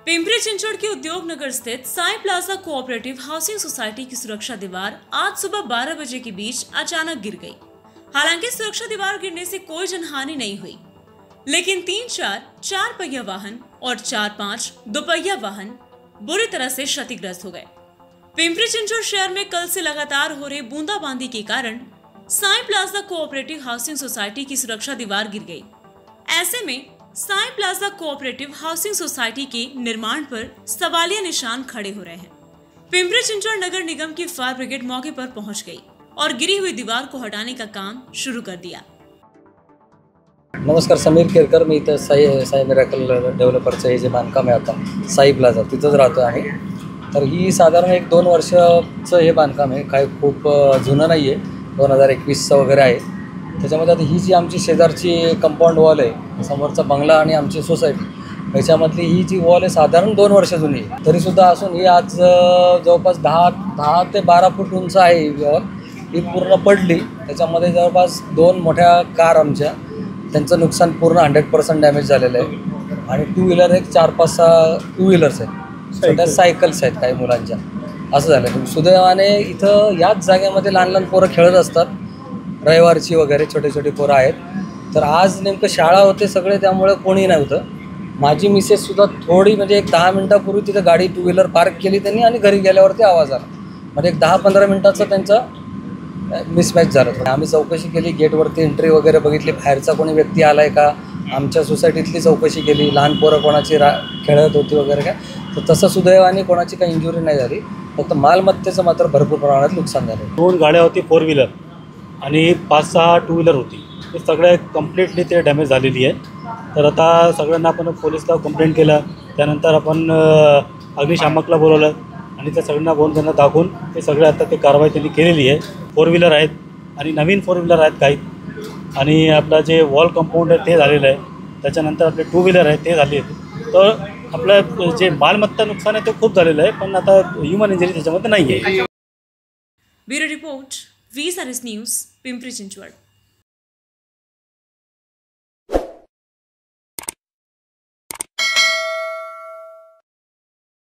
पिंपरी चिंचवड के उद्योग नगर स्थित Sai plaza cooperative housing society की सुरक्षा दीवार आज सुबह 12 बजे के बीच अचानक गिर गई। हालांकि सुरक्षा दीवार गिरने से कोई जनहानि नहीं हुई, लेकिन 3-4 पहिया वाहन और 4-5 दोपहिया वाहन बुरी तरह से क्षतिग्रस्त हो गए। पिंपरी चिंचवड शहर में कल से लगातार हो रही बूंदाबांदी के कारण Sai plaza cooperative housing society की सुरक्षा दीवार गिर गई। ऐसे में Sai plaza cooperative housing society के निर्माण पर सवालिया निशान खड़े हो रहे हैं। पिंपरी चिंचवड नगर निगम की फायर ब्रिगेड मौके पर पहुंच गई और गिरी हुई दीवार को हटाने का काम शुरू कर दिया। नमस्कार, समीर केरकर। मी इथं साई मिराकल डेव्हलपरचं हे जे बांधकाम आहे आता साई प्लाझा, तिथंच राहतो आम्ही। तर ही साधारण 1-2 वर्षाचं हे बांधकाम आहे, काय खूप जुनं नाही आहे, 2021चं वगैरे आहे। त्याच्यामध्ये आता ही जी आमची शेजारची कंपाऊंड वॉल आहे, समोरचा बंगला आणि आमची सोसायटी, याच्यामधली ही जी वॉल आहे साधारण 2 वर्ष जुनी आहे। तरीसुद्धा असून ही आज जवळपास 10 ते 12 फूट उंच आहे ही वॉल। ही पूर्ण पडली, त्याच्यामध्ये जवळपास 2 मोठ्या कार आमच्या, त्यांचं नुकसान पूर्ण 100% डॅमेज झालेलं आहे। आणि 2 व्हीलर एक 4-5-6 2 व्हीलर्स आहेत, छोट्या सायकल्स आहेत काही मुलांच्या, असं झालं। सुदैवाने इथं याच जागेमध्ये लहान पोरं खेळत असतात, रविवारची वगैरे छोटे पोरं आहेत। तर आज नेमकं शाळा होते सगळे, त्यामुळे कोणी नव्हतं। माझी मिसेससुद्धा थोडी म्हणजे एक 10 मिनिटापूर्वी तिथं गाडी 2 व्हीलर पार्क केली त्यांनी, आणि घरी गेल्यावरती आवाज आला, म्हणजे एक 10-15 मिनिटाचा त्यांचा मिसमॅच झालं। आम्ही चौकशी केली, गेटवरती एंट्री वगैरे बघितली, बाहेरचा कोणी व्यक्ती आला आहे का, आमच्या सोसायटीतली चौकशी केली, लहान पोरं कोणाची खेळत होती वगैरे काय, तर तसं सुदैवाने कोणाची काही इंजुरी नाही झाली, फक्त मालमत्तेचं मात्र भरपूर प्रमाणात नुकसान झालं। 2 गाड्या होती 4 व्हीलर आणि 5-6 2 व्हीलर होती, हे सगळे कम्प्लिटली ते डॅमेज झालेली आहे। तर आता सगळ्यांना आपण पोलीसला कंप्लेंट केलं, त्यानंतर आपण अग्निशामकला बोलवलं आणि त्या सगळ्यांना बोलून त्यांना दाखवून ते सगळे आता ते कारवाई त्यांनी केलेली आहे। 4 व्हीलर आहेत आणि नवीन 4 व्हीलर आहेत काही, आणि आपलं जे वॉल कंपाऊंड आहे ते झालेलं आहे, त्याच्यानंतर आपले 2 व्हीलर आहेत ते झाले आहेत। तर आपलं जे मालमत्ता नुकसान आहे ते खूप झालेलं आहे, पण आता ह्युमन इंजरी त्याच्यामध्ये नाही आहे। Bureau report, V-Service news, Pimpri Chinchwad.